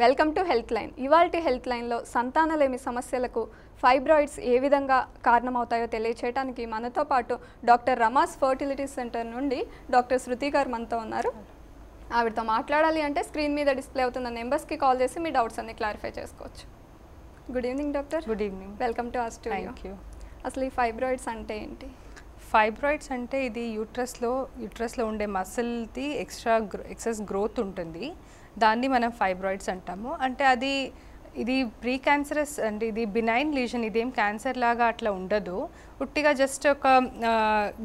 Welcome to health line. ఇవాల్టి health లైన్లో సంతానలేమి సమస్యలకు ఫైబ్రాయిడ్స్ ఏ విధంగా కారణమవుతాయో తెలియచేయడానికి మనతో పాటు డాక్టర్ రమాస్ ఫర్టిలిటీ సెంటర్ నుండి డాక్టర్ శృతి గారు మనతో ఉన్నారు. ఆవిడతో మాట్లాడాలి అంటే స్క్రీన్ మీద డిస్ప్లే అవుతున్న నెంబర్స్కి కాల్ చేసి మీ డౌట్స్ అన్ని క్లారిఫై చేసుకోవచ్చు. Good evening doctor. Good evening. Welcome to our studio. Thank you. అసలు ఈ ఫైబ్రాయిడ్స్ అంటే ఏంటి? ఫైబ్రాయిడ్స్ అంటే ఇది యూట్రస్లో ఉండే మసిల్ది ఎక్సెస్ గ్రోత్ ఉంటుంది, దాన్ని మనం ఫైబ్రాయిడ్స్ అంటాము. అంటే ఇది ప్రీ క్యాన్సరస్ అంటే ఇది బినైన్ లీజన్, ఇదేం క్యాన్సర్ లాగా అట్లా ఉండదు, ఉట్టిగా జస్ట్ ఒక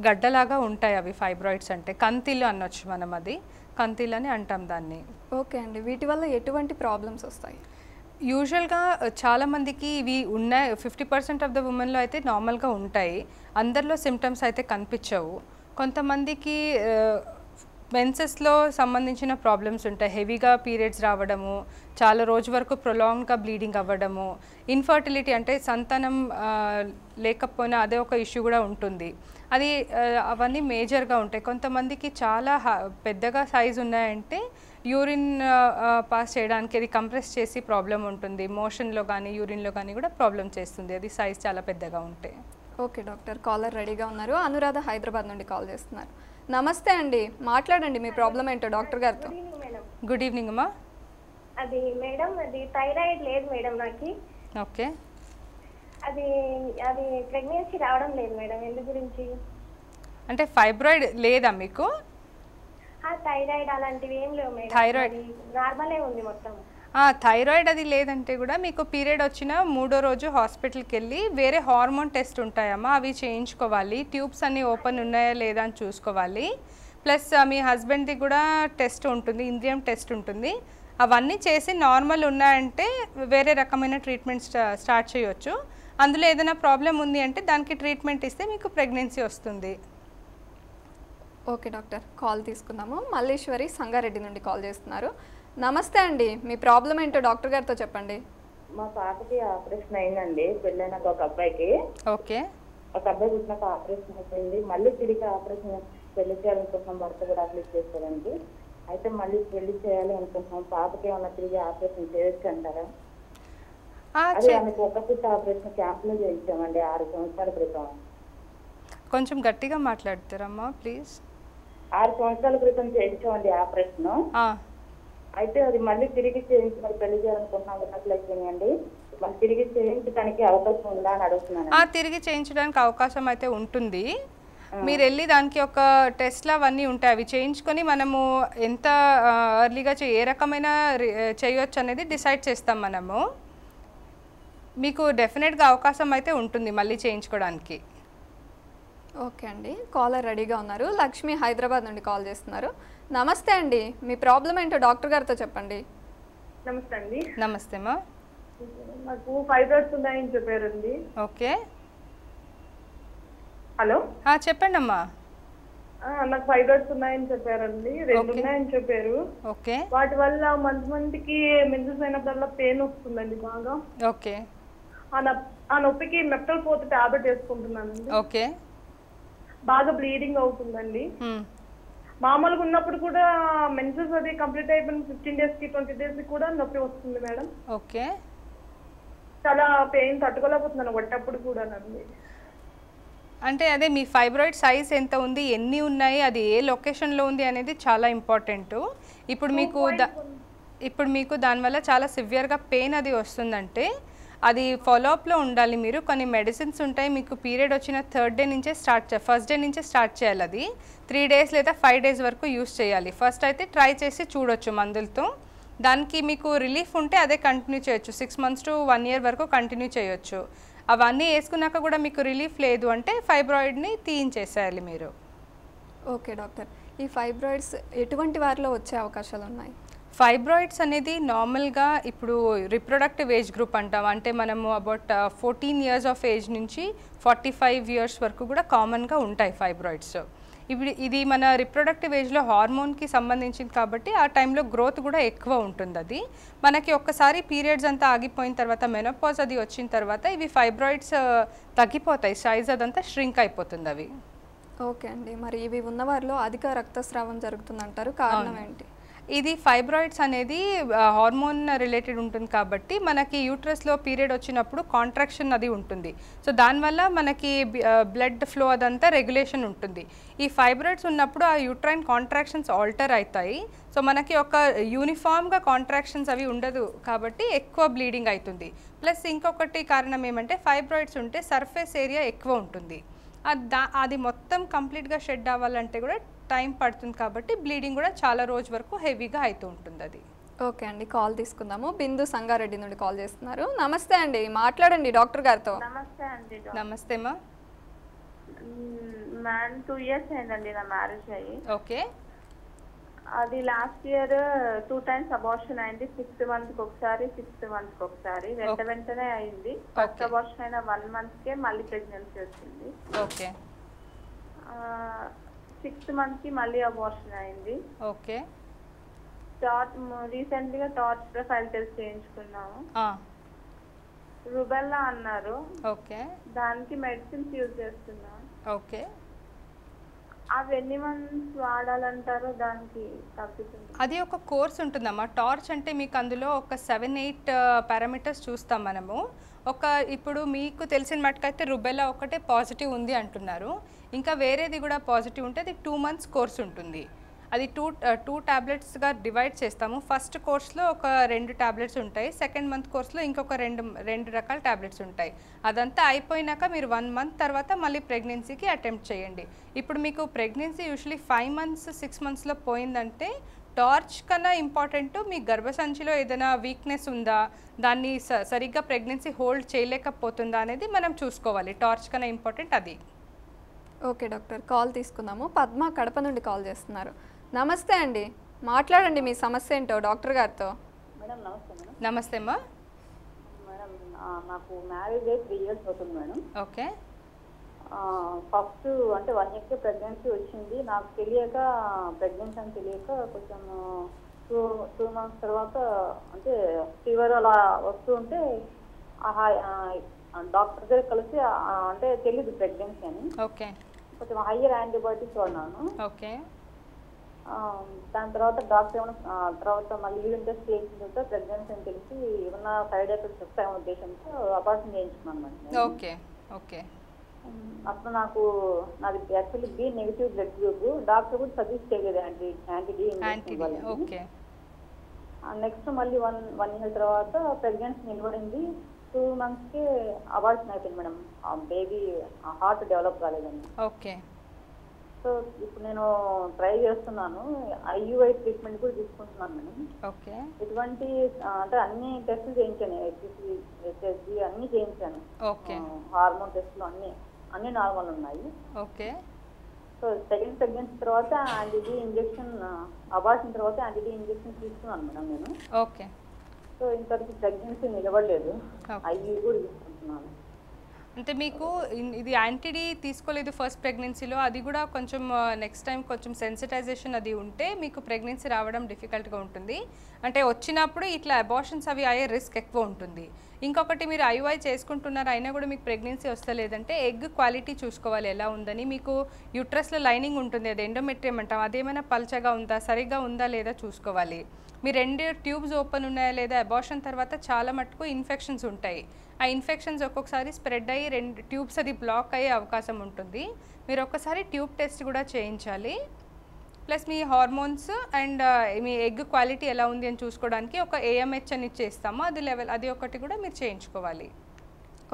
గడ్డలాగా ఉంటాయి అవి ఫైబ్రాయిడ్స్. అంటే కంతిలు అనొచ్చు మనం, అది కంతిలు అని అంటాం దాన్ని. ఓకే అండి, వీటి వల్ల ఎటువంటి ప్రాబ్లమ్స్ వస్తాయి? యూజువల్గా చాలామందికి ఇవి ఉన్నాయి, 50% ఆఫ్ ద ఉమెన్లో అయితే నార్మల్గా ఉంటాయి, అందరిలో సిమ్టమ్స్ అయితే కనిపించవు. కొంతమందికి మెన్సెస్లో సంబంధించిన ప్రాబ్లమ్స్ ఉంటాయి, హెవీగా పీరియడ్స్ రావడము, చాలా రోజు వరకు ప్రొలాంగ్గా బ్లీడింగ్ అవ్వడము, ఇన్ఫర్టిలిటీ అంటే సంతానం లేకపోయినా అదే ఒక ఇష్యూ కూడా ఉంటుంది. అవన్నీ మేజర్గా ఉంటాయి. కొంతమందికి చాలా పెద్దగా సైజు ఉన్నాయంటే యూరిన్ పాస్ చేయడానికి అది కంప్రెస్ చేసి ప్రాబ్లం ఉంటుంది, మోషన్లో కానీ యూరిన్లో కానీ కూడా ప్రాబ్లం చేస్తుంది, అది సైజ్ చాలా పెద్దగా ఉంటాయి. ఓకే డాక్టర్, కాలర్ రెడీగా ఉన్నారు. అనురాధ హైదరాబాద్ నుండి కాల్ చేస్తున్నారు. నమస్తే అండి, మాట్లాడండి మీ ప్రాబ్లం ఏంటో డాక్టర్ గారితో. గుడ్ ఈవినింగ్ అమ్మా. అది మేడం, అది థైరాయిడ్ లేదు మేడం నాకు. ఓకే. అది ప్రెగ్నెన్సీ రావడం లేదు మేడం, ఎందు గురించి? అంటే ఫైబ్రాయిడ్ లేదా మీకు? థైరాయిడ్ అలాంటివి ఏం లేవు మేడం, థైరాయిడ్ నార్మలే ఉంది మొత్తం. థైరాయిడ్ అది లేదంటే కూడా మీకు పీరియడ్ వచ్చిన 3వ రోజు హాస్పిటల్కి వెళ్ళి వేరే హార్మోన్ టెస్ట్ ఉంటాయమ్మా, అవి చేయించుకోవాలి. ట్యూబ్స్ అన్నీ ఓపెన్ ఉన్నాయా లేదా అని చూసుకోవాలి. ప్లస్ మీ హస్బెండ్ది కూడా టెస్ట్ ఉంటుంది, ఇంద్రియం టెస్ట్ ఉంటుంది. అవన్నీ చేసి నార్మల్ ఉన్నాయంటే వేరే రకమైన ట్రీట్మెంట్ స్టార్ట్ చేయొచ్చు. అందులో ఏదైనా ప్రాబ్లం ఉంది అంటే దానికి ట్రీట్మెంట్ ఇస్తే మీకు ప్రెగ్నెన్సీ వస్తుంది. ఓకే డాక్టర్, కాల్ తీసుకుందాము. మల్లేశ్వరి సంగారెడ్డి నుండి కాల్ చేస్తున్నారు. నమస్తే అండి, మీ ప్రాబ్లం ఏంటో డాక్టర్ గారితో చెప్పండి. మా పాపకి ఆపరేషన్ అయిందండి, పెళ్ళైనాక ఒక అబ్బాయికి. ఓకే. ఒక అబ్బాయి పుట్టినాక ఆపరేషన్ అయిపోయింది, మళ్ళీ తిరిగి ఆపరేషన్ పెళ్లి చేయాలనుకుంటున్నాం, భర్త కూడా అప్లై చేస్తారండి. అయితే మళ్ళీ పెళ్లి చేయాలి అనుకుంటున్నాం, పాపకి ఏమన్నా తిరిగి ఆపరేషన్ చేయొచ్చు అంటారా? అదే ఆమెకు ఒక పుట్ట ఆపరేషన్ క్యాంప్ లో చేయించామండి 6 సంవత్సరాల క్రితం. కొంచెం గట్టిగా మాట్లాడతారమ్మా ప్లీజ్. 6 సంవత్సరాల క్రితం చేయించామండి ఆపరేషన్. అయితే అది మళ్ళీ తిరిగి చేయించి మరి పెళ్లి చేయాలనుకుంటున్నాం, అట్లా అయిపోయిందండి. మళ్ళీ తిరిగి చేయించడానికి అవకాశం ఉందా అని అడుగుతున్నాను. తిరిగి చేయించడానికి అవకాశం అయితే ఉంటుంది. మీరు వెళ్ళి దానికి ఒక టెస్ట్లు అవన్నీ ఉంటాయి, అవి చేయించుకొని మనము ఎంత ఎర్లీగా ఏ రకమైన చేయొచ్చు అనేది డిసైడ్ చేస్తాం మనము. మీకు డెఫినెట్గా అవకాశం అయితే ఉంటుంది మళ్ళీ చేయించుకోవడానికి. ఓకే అండి, కాలర్ రెడీగా ఉన్నారు. లక్ష్మి హైదరాబాద్ నుండి కాల్ చేస్తున్నారు. నమస్తే అండి, మీ ప్రాబ్లం ఏంటో డాక్టర్ గారితో చెప్పండి. నమస్తే అండి. నమస్తే అమ్మా. నాకు ఫైబ్రాయిడ్స్ ఉన్నాయని చెప్పారండి. ఓకే. హలో, చెప్పండి అమ్మా. నాకు ఫైబ్రాయిడ్స్ ఉన్నాయని చెప్పారండి, 2 ఉన్నాయని చెప్పారు. ఓకే. వాటి వల్ల మంత్కి మెన్సెస్ అయినప్పుడల్లా పెయిన్ వస్తుందండి బాగా. ఓకే. ఆ నొప్పికి మెప్టల్ 4 టాబ్లెట్ వేసుకుంటున్నానండి. ఓకే. బాగా బ్లీడింగ్ అవుతుందండి. మామూలుగా ఉన్నప్పుడు కూడా మెన్సెస్ అది కంప్లీట్ అయిపోయిన 15 days కి 20 days కి కూడా నొప్పి వస్తుంది మేడం. ఓకే. చాలా పెయిన్ తట్టుకోలేకపోతున్నాను వచ్చేటప్పుడు కూడా నండి. అంటే అదే మీ ఫైబ్రాయిడ్ సైజ్ ఎంత ఉంది, ఎన్ని ఉన్నాయి, అది ఏ లొకేషన్లో ఉంది అనేది చాలా ఇంపార్టెంట్. ఇప్పుడు మీకు దానివల్ల చాలా సివియర్గా పెయిన్ అది వస్తుందంటే అది ఫాలోఅప్లో ఉండాలి. మీరు కొన్ని మెడిసిన్స్ ఉంటాయి, మీకు పీరియడ్ వచ్చిన 3rd day నుంచే ఫస్ట్ డే నుంచే స్టార్ట్ చేయాలి. అది 3 days లేదా 5 days వరకు యూస్ చేయాలి. ఫస్ట్ అయితే ట్రై చేసి చూడొచ్చు మందులతో, దానికి మీకు రిలీఫ్ ఉంటే అదే కంటిన్యూ చేయొచ్చు. 6 months to 1 year వరకు కంటిన్యూ చేయొచ్చు. అవన్నీ వేసుకున్నాక కూడా మీకు రిలీఫ్ లేదు అంటే ఫైబ్రాయిడ్ని తీయించేసేయాలి మీరు. ఓకే డాక్టర్, ఈ ఫైబ్రాయిడ్స్ ఎటువంటి వారిలో వచ్చే అవకాశాలు ఉన్నాయి? ఫైబ్రాయిడ్స్ అనేది నార్మల్గా ఇప్పుడు రిప్రొడక్టివ్ ఏజ్ గ్రూప్ అంటాం, అంటే మనము అబౌట్ 14 years ఆఫ్ ఏజ్ నుంచి 45 years వరకు కూడా కామన్గా ఉంటాయి ఫైబ్రాయిడ్స్. ఇది మన రిప్రొడక్టివ్ ఏజ్లో హార్మోన్కి సంబంధించింది కాబట్టి ఆ టైంలో గ్రోత్ కూడా ఎక్కువ ఉంటుంది. అది మనకి ఒక్కసారి పీరియడ్స్ అంతా ఆగిపోయిన తర్వాత మెనోపాజ్ అది వచ్చిన తర్వాత ఇవి ఫైబ్రాయిడ్స్ తగ్గిపోతాయి, సైజ్ అదంతా ష్రింక్ అయిపోతుంది అవి. ఓకే అండి, మరి ఇవి ఉన్నవారిలో అధిక రక్తస్రావం జరుగుతుందంటారు, కారణం ఏంటి? ఇది ఫైబ్రాయిడ్స్ అనేది హార్మోన్ రిలేటెడ్ ఉంటుంది కాబట్టి మనకి యూట్రస్లో పీరియడ్ వచ్చినప్పుడు కాంట్రాక్షన్ అది ఉంటుంది. సో దానివల్ల మనకి బ్లడ్ ఫ్లో అదంతా రెగ్యులేషన్ ఉంటుంది. ఈ ఫైబ్రాయిడ్స్ ఉన్నప్పుడు ఆ యూట్రైన్ కాంట్రాక్షన్స్ ఆల్టర్ అవుతాయి. సో మనకి ఒక యూనిఫామ్గా కాంట్రాక్షన్స్ అవి ఉండదు కాబట్టి ఎక్కువ బ్లీడింగ్ అవుతుంది. ప్లస్ ఇంకొకటి కారణం ఏమంటే ఫైబ్రాయిడ్స్ ఉంటే సర్ఫేస్ ఏరియా ఎక్కువ ఉంటుంది. అది మొత్తం కంప్లీట్గా షెడ్ అవ్వాలంటే కూడా టైం పడుతుంది కాబట్టి బ్లీడింగ్ కూడా చాలా రోజు వరకు హెవీగా అవుతూ ఉంటుంది అది. ఓకే అండి, కాల్ తీసుకుందాము. బిందు సంగారెడ్డి నుండి కాల్ చేస్తున్నారు. నమస్తే అండి, మాట్లాడండి డాక్టర్ గారితో. నమస్తే అండి. నమస్తే అమ్మా. 2 years అయిందండి నా మ్యారేజ్ అయ్యి. ఓకే. అది లాస్ట్ ఇయర్ 2 times అబార్షన్ అయింది. 6th month ఒకసారి 6th month ఒకసారి వెంటనే అయింది. ఫస్ట్ అబార్షన్ అయిన 1 monthకే మళ్ళీ ప్రెగ్నెన్సీ వచ్చింది. ఓకే. 6th month కి మళ్ళీ అబార్షన్ అయింది. ఓకే. రీసెంట్గా టార్చ్ ప్రొఫైల్ టెస్ట్ చేయించుకున్నాము. రుబెల్లా అన్నారు. ఓకే. దానికి మెడిసిన్స్ యూజ్ చేస్తున్నాం. ఓకే. అవి ఎన్ని మంత్స్ వాడాలంటారో దానికి తగ్గుతుంది? అది ఒక కోర్స్ ఉంటుందమ్మా. టార్చ్ అంటే మీకు అందులో ఒక 7-8 పారామీటర్స్ చూస్తాం మనము. ఇప్పుడు మీకు తెలిసిన మటుకైతే రుబెల్లా ఒకటే పాజిటివ్ ఉంది అంటున్నారు. ఇంకా వేరేది కూడా పాజిటివ్ ఉంటే అది 2 months కోర్స్ ఉంటుంది. అది 2 tabletsగా డివైడ్ చేస్తాము. ఫస్ట్ కోర్స్లో ఒక 2 tablets ఉంటాయి. సెకండ్ మంత్ కోర్స్లో ఇంకొక 2 రకాల టాబ్లెట్స్ ఉంటాయి. అదంతా అయిపోయినాక మీరు 1 month తర్వాత మళ్ళీ ప్రెగ్నెన్సీకి అటెంప్ట్ చేయండి. ఇప్పుడు మీకు ప్రెగ్నెన్సీ యూజువలీ 5 months 6 monthsలో పోయిందంటే టార్చ్ కన్నా ఇంపార్టెంట్ మీ గర్భసంచిలో ఏదైనా వీక్నెస్ ఉందా, దాన్ని సరిగ్గా ప్రెగ్నెన్సీ హోల్డ్ చేయలేకపోతుందా అనేది మనం చూసుకోవాలి. టార్చ్ కన్నా ఇంపార్టెంట్ అది. ఓకే డాక్టర్, కాల్ తీసుకుందాము. పద్మ కడప నుండి కాల్ చేస్తున్నారు. నమస్తే అండి, మాట్లాడండి మీ సమస్య ఏంటో డాక్టర్ గారితో. మేడం నమస్తే మేడం. నమస్తే అమ్మా. మేడం నాకు మ్యారేజ్ అయ్యి 3 years అవుతుంది మేడం. ఓకే. ఫస్ట్ అంటే 1 year ప్రెగ్నెన్సీ వచ్చింది. నాకు తెలియక ప్రెగ్నెన్సీ అని తెలియక కొంచెం 2 months తర్వాత అంటే ఫీవర్ అలా వస్తూ ఉంటే డాక్టర్ దగ్గర కలిసి అంటే తెలియదు ప్రెగ్నెన్సీ అని. ఓకే. కొంచెం హయ్యర్ యాంటీబయాటిక్స్ వాడినాను. ఓకే. దాని తర్వాత డాక్టర్ ఏమైనా తర్వాత మళ్ళీ యూరిన్ టెస్ట్ చేసిన తర్వాత ప్రెగ్నెన్సీ అని తెలిసి ఏమన్నా సైడ్ ఎఫెక్ట్స్ వస్తాయనే ఉద్దేశంతో అబార్షన్ చేయించుకున్నాను మేడం. ఓకే. ఓకే. అప్పుడు నాది actually be negative blood group. Doctor కూడా సజెస్ట్ చేయలేదు యాంటీ డి. ఓకే. నెక్స్ట్ మళ్ళీ 1 year తర్వాత ప్రెగ్నెన్సీ నిలబడింది. 2 monthsకి అబార్షన్ అయిపోయింది మేడం. బేబీ హార్ట్ డెవలప్ కాలేదండి. ఓకే. సో ఇప్పుడు నేను ట్రై చేస్తున్నాను. ఐయుఐ ట్రీట్మెంట్ కూడా తీసుకుంటున్నాను మేడం. ఓకే. ఎటువంటి అంటే అన్ని టెస్టులు చేయించాను, హెచ్సిసి హెచ్ఎస్జి అన్ని చేయించాను. ఓకే. హార్మోన్ టెస్టులు అన్ని నార్మల్ ఉన్నాయి. ఓకే. సో సెకండ్ ప్రెగ్నెన్సీ తర్వాత యాంటీడీ ఇంజెక్షన్, అబార్షన్ తర్వాత యాంటీడీ ఇంజెక్షన్ తీసుకున్నాను మేడం నేను. ఓకే. సో ఇంతవరకు ప్రెగ్నెన్సీ నిలబడలేదు. ఐయూ కూడా తీసుకుంటున్నాను. అంటే మీకు ఇది యాంటీడీ తీసుకోలేదు ఫస్ట్ ప్రెగ్నెన్సీలో, అది కూడా కొంచెం నెక్స్ట్ టైం కొంచెం సెన్సిటైజేషన్ అది ఉంటే మీకు ప్రెగ్నెన్సీ రావడం డిఫికల్ట్గా ఉంటుంది. అంటే వచ్చినప్పుడు ఇట్లా అబార్షన్స్ అవి అయ్యే రిస్క్ ఎక్కువ ఉంటుంది. ఇంకొకటి మీరు ఐయుఐ చేసుకుంటున్నారు అయినా కూడా మీకు ప్రెగ్నెన్సీ వస్తలేదంటే ఎగ్ క్వాలిటీ చూసుకోవాలి ఎలా ఉందని. మీకు యూట్రస్లో లైనింగ్ ఉంటుంది, అది ఎండోమెట్రియం అంటాం, అదేమైనా పల్చగా ఉందా సరిగ్గా ఉందా లేదా చూసుకోవాలి. మీ 2 ట్యూబ్స్ ఓపెన్ ఉన్నాయా లేదా, అబార్షన్ తర్వాత చాలా మటుకు ఇన్ఫెక్షన్స్ ఉంటాయి. ఆ ఇన్ఫెక్షన్స్ ఒక్కొక్కసారి స్ప్రెడ్ అయ్యి 2 ట్యూబ్స్ అది బ్లాక్ అయ్యే అవకాశం ఉంటుంది. మీరు ఒక్కసారి ట్యూబ్ టెస్ట్ కూడా చేయించాలి. Plus me hormones and me egg quality ఎలా ఉంది అని చూసుకోవడానికి ఒక ఏఎంహెచ్ అని చేస్తాము, అది ఒకటి కూడా మీరు చేయించుకోవాలి.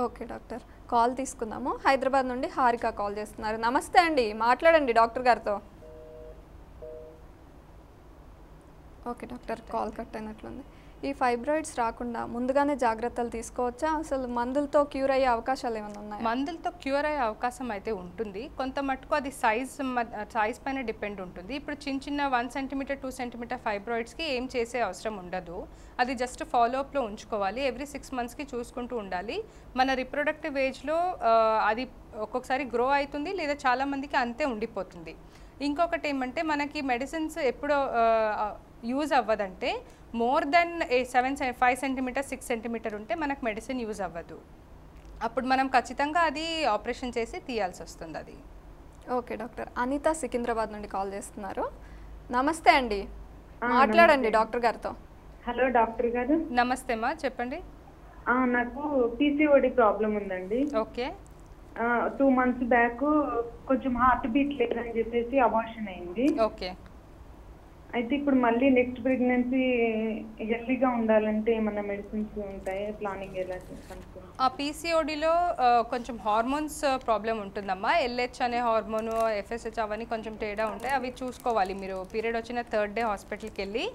ఓకే డాక్టర్, కాల్ తీసుకుందాము. హైదరాబాద్ నుండి హారిక కాల్ చేస్తున్నారు. నమస్తే అండి, మాట్లాడండి డాక్టర్ గారితో. ఓకే డాక్టర్, కాల్ కట్ అయినట్లుంది. ఈ ఫైబ్రాయిడ్స్ రాకుండా ముందుగానే జాగ్రత్తలు తీసుకోవచ్చా? అసలు మందులతో క్యూర్ అయ్యే అవకాశాలు ఏమైనా ఉన్నాయి? మందులతో క్యూర్ అయ్యే అవకాశం అయితే ఉంటుంది. కొంత మటుకు అది సైజ్ పైన డిపెండ్ ఉంటుంది. ఇప్పుడు చిన్న 1 cm 2 cm ఫైబ్రాయిడ్స్కి ఏం చేసే అవసరం ఉండదు. అది జస్ట్ ఫాలోఅప్లో ఉంచుకోవాలి. ఎవ్రీ 6 monthsకి చూసుకుంటూ ఉండాలి. మన రిప్రొడక్టివ్ ఏజ్లో అది ఒక్కొక్కసారి గ్రో అవుతుంది, లేదా చాలామందికి అంతే ఉండిపోతుంది. ఇంకొకటి ఏమంటే మనకి మెడిసిన్స్ ఎప్పుడు use అవ్వదంటే more than 5 cm 6 cm ఉంటే మనకు మెడిసిన్ యూజ్ అవ్వదు. అప్పుడు మనం ఖచ్చితంగా అది ఆపరేషన్ చేసి తీయాల్సి వస్తుంది అది. Okay doctor. అనిత సికింద్రాబాద్ నుండి కాల్ చేస్తున్నారు. నమస్తే అండి. మాట్లాడండి డాక్టర్ గారితో. హలో డాక్టర్ గారు. నమస్తే అమ్మా, చెప్పండి. నాకు పీసీఓడి ప్రాబ్లం ఉందండి. ఓకే. 2 months బ్యాక్ కొంచెం హార్ట్ బీట్ లేదని చెప్పేసి అబార్షన్ అయింది. ఓకే. అయితే ఇప్పుడు మళ్ళీ నెక్స్ట్ ప్రెగ్నెన్సీ హెల్తీగా ఉండాలంటే ఏమన్నా మెడిసిన్స్ ఉంటాయా? ప్లానింగ్ ఎలా చేసుకుంటాం? ఆ పీసీఓడిలో కొంచెం హార్మోన్స్ ప్రాబ్లం ఉంటుందమ్మా. ఎల్హెచ్ అనే హార్మోను, ఎఫ్ఎస్హెచ్ అవన్నీ కొంచెం తేడా ఉంటాయి. అవి చూసుకోవాలి. మీరు పీరియడ్ వచ్చిన 3rd day హాస్పిటల్కి వెళ్ళి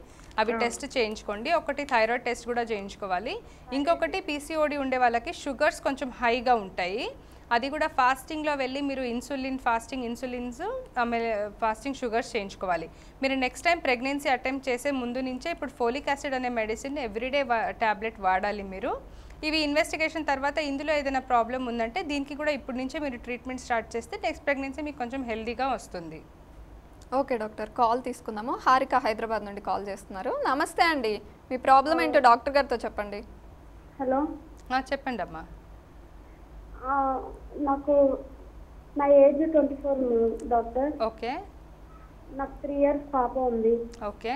అవి టెస్ట్ చేయించుకోండి. ఒకటి థైరాయిడ్ టెస్ట్ కూడా చేయించుకోవాలి. ఇంకొకటి పీసీఓడి ఉండే వాళ్ళకి షుగర్స్ కొంచెం హైగా ఉంటాయి. అది కూడా ఫాస్టింగ్లో వెళ్ళి మీరు ఇన్సులిన్స్ ఆమె ఫాస్టింగ్ షుగర్స్ చేయించుకోవాలి. మీరు నెక్స్ట్ టైం ప్రెగ్నెన్సీ అటెంప్ట్ చేసే ముందు నుంచే ఇప్పుడు ఫోలిక్ యాసిడ్ అనే మెడిసిన్ ఎవ్రీడే ట్యాబ్లెట్ వాడాలి మీరు. ఇవి ఇన్వెస్టిగేషన్ తర్వాత ఇందులో ఏదైనా ప్రాబ్లం ఉందంటే దీనికి కూడా ఇప్పటి నుంచే మీరు ట్రీట్మెంట్ స్టార్ట్ చేస్తే నెక్స్ట్ ప్రెగ్నెన్సీ మీకు కొంచెం హెల్తీగా వస్తుంది. ఓకే డాక్టర్, కాల్ తీసుకుందాము. హారిక హైదరాబాద్ నుండి కాల్ చేస్తున్నారు. నమస్తే అండి, మీ ప్రాబ్లం ఏంటో డాక్టర్ గారితో చెప్పండి. హలో, చెప్పండి అమ్మా. నాకు నా ఏజ్ 24 డాక్టర్. ఓకే. నాకు 3 years పాప ఉంది. ఓకే.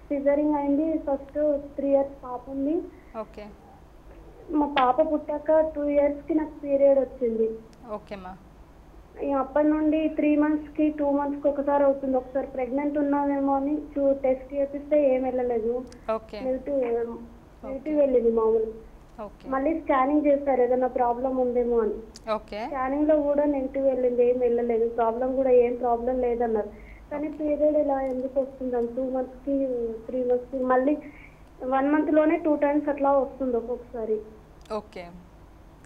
సిజరింగ్ అయింది. ఫస్ట్ 3 years పాప ఉంది. ఓకే. మా పాప పుట్టాక 2 yearsకి నాకు పీరియడ్ వచ్చింది. ఓకేమ్మా. అప్పటి నుండి 3 monthsకి 2 monthsకి ఒకసారి అవుతుంది. ఒకసారి ప్రెగ్నెంట్ ఉన్నామేమో అని టెస్ట్ చేపిస్తే ఏం వెళ్ళలేదు. ఓకే. నెగిటివ్ వెళ్ళింది మామూలు. ఓకే. మళ్ళీ స్కానింగ్ చేస్తారు ఏదైనా ప్రాబ్లం ఉందేమో అని. ఓకే. స్కానింగ్ లో కూడా నెగిటివ్ వెళ్ళింది, ఏం వెళ్ళలేదు. ప్రాబ్లం కూడా ఏం ప్రాబ్లం లేదన్నారు. కానీ పీరియడ్ ఇలా ఎందుకు వస్తుందని 2 monthsకి 3 monthsకి మళ్ళీ 1 monthలోనే 2 times అట్లా వస్తుంది ఒక్కొక్కసారి. ఓకే.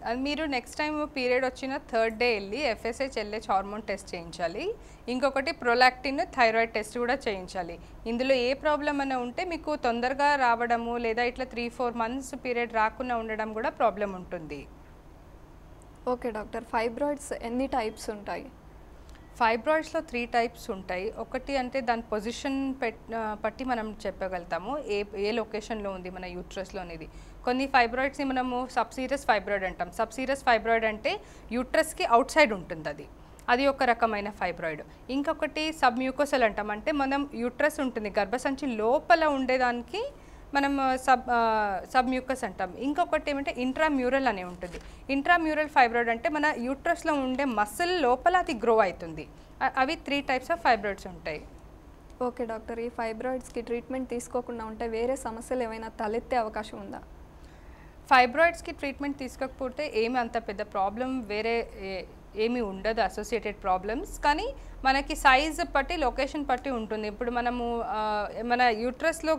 అది మీరు నెక్స్ట్ టైం పీరియడ్ వచ్చిన 3rd day వెళ్ళి ఎఫ్ఎస్హెచ్ ఎల్హెచ్ హార్మోన్ టెస్ట్ చేయించాలి. ఇంకొకటి ప్రొలాక్టిన్ థైరాయిడ్ టెస్ట్ కూడా చేయించాలి. ఇందులో ఏ ప్రాబ్లం అయినా ఉంటే మీకు తొందరగా రావడము లేదా ఇట్లా 3-4 months పీరియడ్ రాకుండా ఉండడం కూడా ప్రాబ్లం ఉంటుంది. ఓకే డాక్టర్, ఫైబ్రాయిడ్స్ ఎన్ని టైప్స్ ఉంటాయి? ఫైబ్రాయిడ్స్లో 3 types ఉంటాయి. ఒకటి అంటే దాని పొజిషన్ పట్టి మనం చెప్పగలుగుతాము ఏ లొకేషన్లో ఉంది మన యూట్రస్లో అనేది. కొన్ని ఫైబ్రాయిడ్స్ని మనము సబ్సీరస్ ఫైబ్రాయిడ్ అంటాం. సబ్సీరస్ ఫైబ్రాయిడ్ అంటే యూట్రస్కి అవుట్ సైడ్ ఉంటుంది, అది ఒక రకమైన ఫైబ్రాయిడ్. ఇంకొకటి సబ్మ్యూకోసల్ అంటాం, అంటే మనం యూట్రస్ ఉంటుంది గర్భసంచి లోపల ఉండేదానికి మనం సబ్మ్యూకస్ అంటాం. ఇంకొకటి ఏమంటే ఇంట్రామ్యూరల్ అనే ఉంటుంది. ఇంట్రామ్యూరల్ ఫైబ్రాయిడ్ అంటే మన యూట్రస్లో ఉండే మసిల్ లోపల అది గ్రో అవుతుంది. అవి 3 types ఆఫ్ ఫైబ్రాయిడ్స్ ఉంటాయి. ఓకే డాక్టర్, ఈ ఫైబ్రాయిడ్స్కి ట్రీట్మెంట్ తీసుకోకుండా ఉంటే వేరే సమస్యలు ఏమైనా తలెత్తే అవకాశం ఉందా? ఫైబ్రాయిడ్స్కి ట్రీట్మెంట్ తీసుకోకపోతే ఏమి అంత పెద్ద ప్రాబ్లం వేరే ఏమీ ఉండదు, అసోసియేటెడ్ ప్రాబ్లమ్స్. కానీ మనకి సైజ్ పట్టి లొకేషన్ పట్టి ఉంటుంది. ఇప్పుడు మనము మన యూట్రస్లో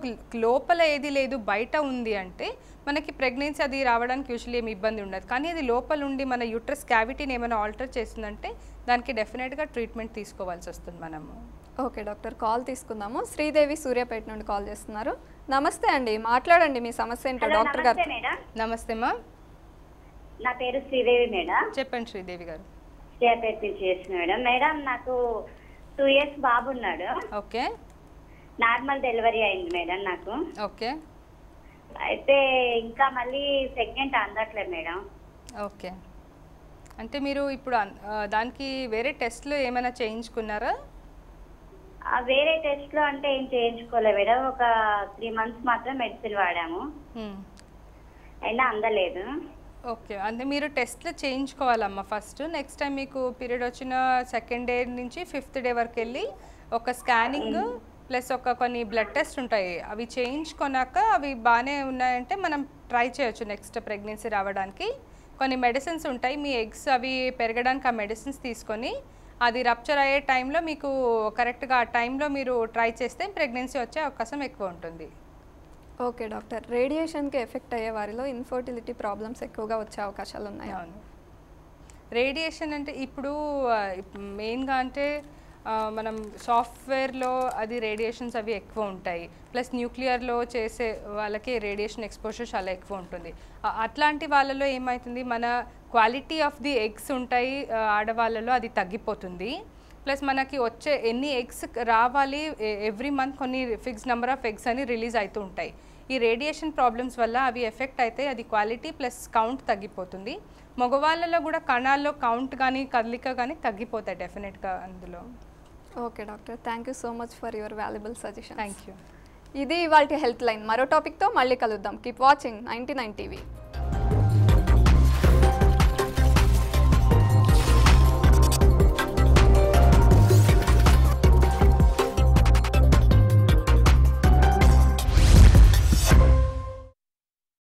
లోపల ఏది లేదు బయట ఉంది అంటే మనకి ప్రెగ్నెన్సీ అది రావడానికి యూజువల్లీ ఏమి ఇబ్బంది ఉండదు. కానీ అది లోపల ఉండి మన యూట్రస్ క్యావిటీని ఏమైనా ఆల్టర్ చేసిందంటే దానికి డెఫినెట్గా ట్రీట్మెంట్ తీసుకోవాల్సి వస్తుంది మనము. ఓకే డాక్టర్, కాల్ తీసుకుందాము. శ్రీదేవి సూర్యాపేట నుండి కాల్ చేస్తున్నారు. నమస్తే అండి, మాట్లాడండి మీ సమస్య ఏంటో డాక్టర్ గారు. నమస్తే అమ్మా, నా పేరు శ్రీదేవి మేడం. చెప్పండి శ్రీదేవి గారు. సూర్యాపేట నుంచి చేసిన మేడం. మేడం నాకు 2 years బాబు ఉన్నాడు. ఓకే. నార్మల్ డెలివరీ అయింది మేడం నాకు. ఓకే. అయితే ఇంకా మళ్ళీ ప్రెగ్నెంట్ అందట్లేదు మేడం. ఓకే. అంటే మీరు ఇప్పుడు దానికి వేరే టెస్ట్లు ఏమైనా చేయించుకున్నారా? వేరే టెస్ట్ లో అంటే ఏం చేయించుకోలేదు మేడం. ఒక 3 months మాత్రం మెడిసిన్ వాడాము, అయినా అందలేదు. ఓకే. అంటే మీరు టెస్ట్లు చేయించుకోవాలమ్మా ఫస్ట్. నెక్స్ట్ టైం మీకు పీరియడ్ వచ్చిన 2nd day నుంచి 5th day వరకు వెళ్ళి ఒక స్కానింగ్ ప్లస్ కొన్ని బ్లడ్ టెస్ట్ ఉంటాయి, అవి చేయించుకున్నాక అవి బాగానే ఉన్నాయంటే మనం ట్రై చేయొచ్చు నెక్స్ట్ ప్రెగ్నెన్సీ రావడానికి. కొన్ని మెడిసిన్స్ ఉంటాయి, మీ ఎగ్స్ అవి పెరగడానికి ఆ మెడిసిన్స్ తీసుకొని అది రప్చర్ అయ్యే టైంలో మీకు కరెక్ట్గా ఆ టైంలో మీరు ట్రై చేస్తే ప్రెగ్నెన్సీ వచ్చే అవకాశం ఎక్కువ ఉంటుంది. ఓకే డాక్టర్, రేడియేషన్కి ఎఫెక్ట్ అయ్యే వారిలో ఇన్ఫర్టిలిటీ ప్రాబ్లమ్స్ ఎక్కువగా వచ్చే అవకాశాలు ఉన్నాయి. అవును. రేడియేషన్ అంటే ఇప్పుడు మెయిన్గా అంటే మనం సాఫ్ట్వేర్లో అది రేడియేషన్స్ అవి ఎక్కువ ఉంటాయి, ప్లస్ న్యూక్లియర్లో చేసే వాళ్ళకి రేడియేషన్ ఎక్స్పోజర్ చాలా ఎక్కువ ఉంటుంది. అట్లాంటి వాళ్ళలో ఏమవుతుంది, మన క్వాలిటీ ఆఫ్ ది ఎగ్స్ ఉంటాయి ఆడవాళ్ళలో, అది తగ్గిపోతుంది. ప్లస్ మనకి వచ్చే ఎన్ని ఎగ్స్ రావాలి ఎవ్రీ మంత్ కొన్ని ఫిక్స్ నెంబర్ ఆఫ్ ఎగ్స్ అని రిలీజ్ అవుతూ ఉంటాయి. ఈ రేడియేషన్ ప్రాబ్లమ్స్ వల్ల అవి ఎఫెక్ట్ అయితే అది క్వాలిటీ ప్లస్ కౌంట్ తగ్గిపోతుంది. మగవాళ్ళలో కూడా కణాల్లో కౌంట్ కానీ కదలిక కానీ తగ్గిపోతాయి డెఫినెట్గా అందులో. Okay doctor, thank you so much for your valuable suggestion. Thank you. ఇది ఇవాల్టి హెల్త్ లైన్. మరో టాపిక్తో మళ్ళీ కలుద్దాం. Keep watching 99 TV.